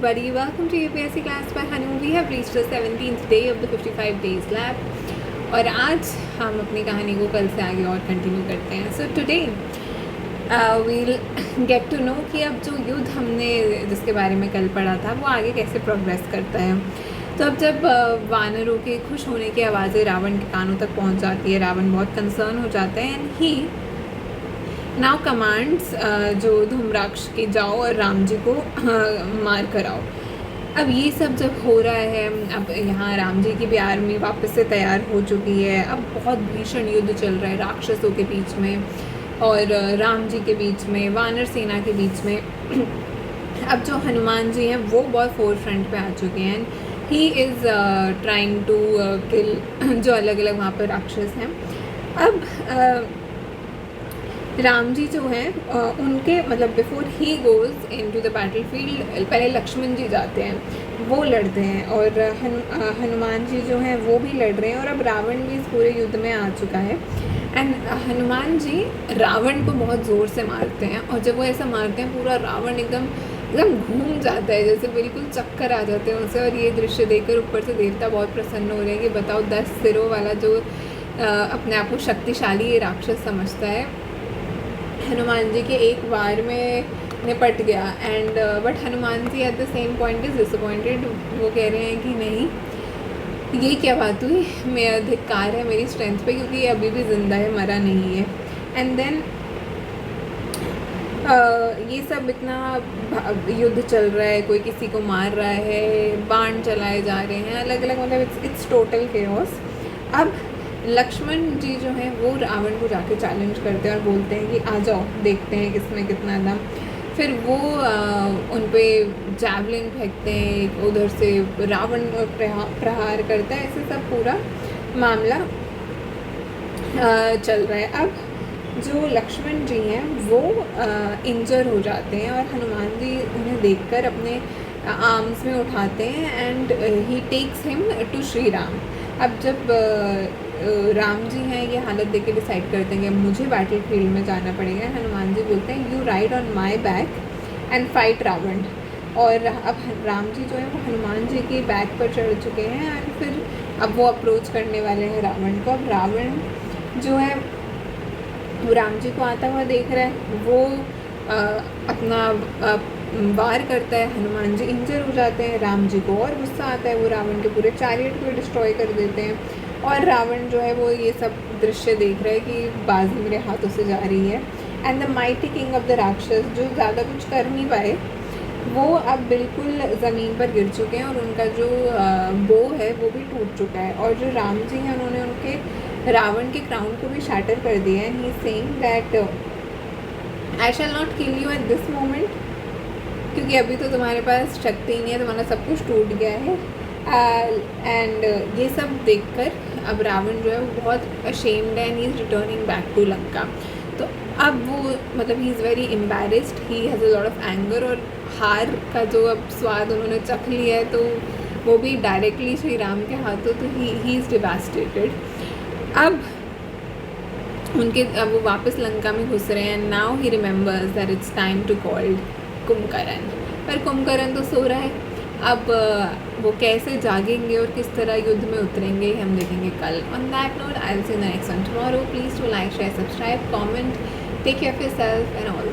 everybody, welcome to UPSC class by Hanu. We have reached the 17th day of the 55 days lab और आज हम अपनी कहानी को कल से आगे और कंटिन्यू करते हैं. So today we'll get to know कि अब जो युद्ध हमने जिसके बारे में कल पढ़ा था वो आगे कैसे प्रोग्रेस करता है. तो अब जब वानरों के खुश होने की आवाज़ें रावण के कानों तक पहुंच जाती है, रावण बहुत कंसर्न हो जाता है एंड ही नाउ कमांड्स जो धूम्राक्ष की जाओ और राम जी को मार कर आओ. अब ये सब जब हो रहा है, अब यहाँ राम जी की भी आर्मी वापस से तैयार हो चुकी है. अब बहुत भीषण युद्ध चल रहा है राक्षसों के बीच में और राम जी के बीच में, वानर सेना के बीच में. अब जो हनुमान जी हैं वो बहुत फोर फ्रंट पे आ चुके हैं. He is trying to kill जो अलग अलग वहाँ पर राक्षस हैं. अब राम जी जो हैं उनके मतलब before he goes into the battle field पहले लक्ष्मण जी जाते हैं, वो लड़ते हैं और हनुमान जी जो हैं वो भी लड़ रहे हैं. और अब रावण भी इस पूरे युद्ध में आ चुका है एंड हनुमान जी रावण को बहुत ज़ोर से मारते हैं और जब वो ऐसा मारते हैं पूरा रावण एकदम घूम जाता है, जैसे बिल्कुल चक्कर आ जाते हैं उसे. और ये दृश्य देखकर ऊपर से देवता बहुत प्रसन्न हो रहे हैं कि बताओ 10 सिरों वाला जो अपने आप को शक्तिशाली ये राक्षस समझता है हनुमान जी के एक वार में निपट गया. And but Hanuman ji at the same point is disappointed. वो कह रहे हैं कि नहीं, ये क्या बात हुई, मेरा धिक्कार है मेरी स्ट्रेंथ पे, क्योंकि ये अभी भी ज़िंदा है, मरा नहीं है. एंड देन ये सब इतना युद्ध चल रहा है, कोई किसी को मार रहा है, बाण चलाए जा रहे हैं अलग अलग, मतलब इट्स टोटल केओस. अब लक्ष्मण जी जो हैं वो रावण को जाके चैलेंज करते हैं और बोलते हैं कि आ जाओ देखते हैं किसमें कितना दम. फिर वो उन पे जैवलिन फेंकते हैं, उधर से रावण प्रहार करता है. ऐसे सब पूरा मामला चल रहा है. अब जो लक्ष्मण जी हैं वो इंजर हो जाते हैं और हनुमान जी उन्हें देखकर अपने आर्म्स में उठाते हैं and he takes him to Shri Ram. अब जब राम जी हैं ये हालत देख के डिसाइड करते हैं कि मुझे बैटल फील्ड में जाना पड़ेगा. हनुमान जी बोलते हैं you ride on my back and fight Ravana. और अब राम जी जो है वो हनुमान जी के बैक पर चढ़ चुके हैं एंड फिर अब वो अप्रोच करने वाले हैं रावण को. अब रावण जो है वो राम जी को आता हुआ देख रहा है, वो अपना वार करता है. हनुमान जी इंजर हो जाते हैं, राम जी को और गुस्सा आता है, वो रावण के पूरे चैरियट को डिस्ट्रॉय कर देते हैं. और रावण जो है वो ये सब दृश्य देख रहा है कि बाजी मेरे हाथों से जा रही है. And the mighty king of the राक्षस जो ज़्यादा कुछ कर नहीं पाए वो अब बिल्कुल ज़मीन पर गिर चुके हैं और उनका जो बो है वो भी टूट चुका है. और जो राम जी हैं उन्होंने उनके रावण के क्राउन को भी शैटर कर दिया है. He is saying that I shall not kill you at this moment, क्योंकि अभी तो तुम्हारे पास शक्ति नहीं है, तुम्हारा सब कुछ टूट गया है. एंड ये सब देखकर अब रावण जो है वो बहुत अशेम्ड है and he is returning back to Lanka. तो अब वो मतलब he is very embarrassed, he has a lot of anger. और हार का जो अब स्वाद उन्होंने चख लिया है तो वो भी डायरेक्टली श्री राम के हाथों, तो ही इज़ डिवास्टेटेड. अब वो वापस लंका में घुस रहे हैं. Now he remembers that it's time to call Kumbhakarna. पर कुंभकर्ण तो सो रहा है. अब वो कैसे जागेंगे और किस तरह युद्ध में उतरेंगे हम देखेंगे कल. On that note I will see the next one tomorrow. Please to like, share, subscribe, comment, take care of yourself and all.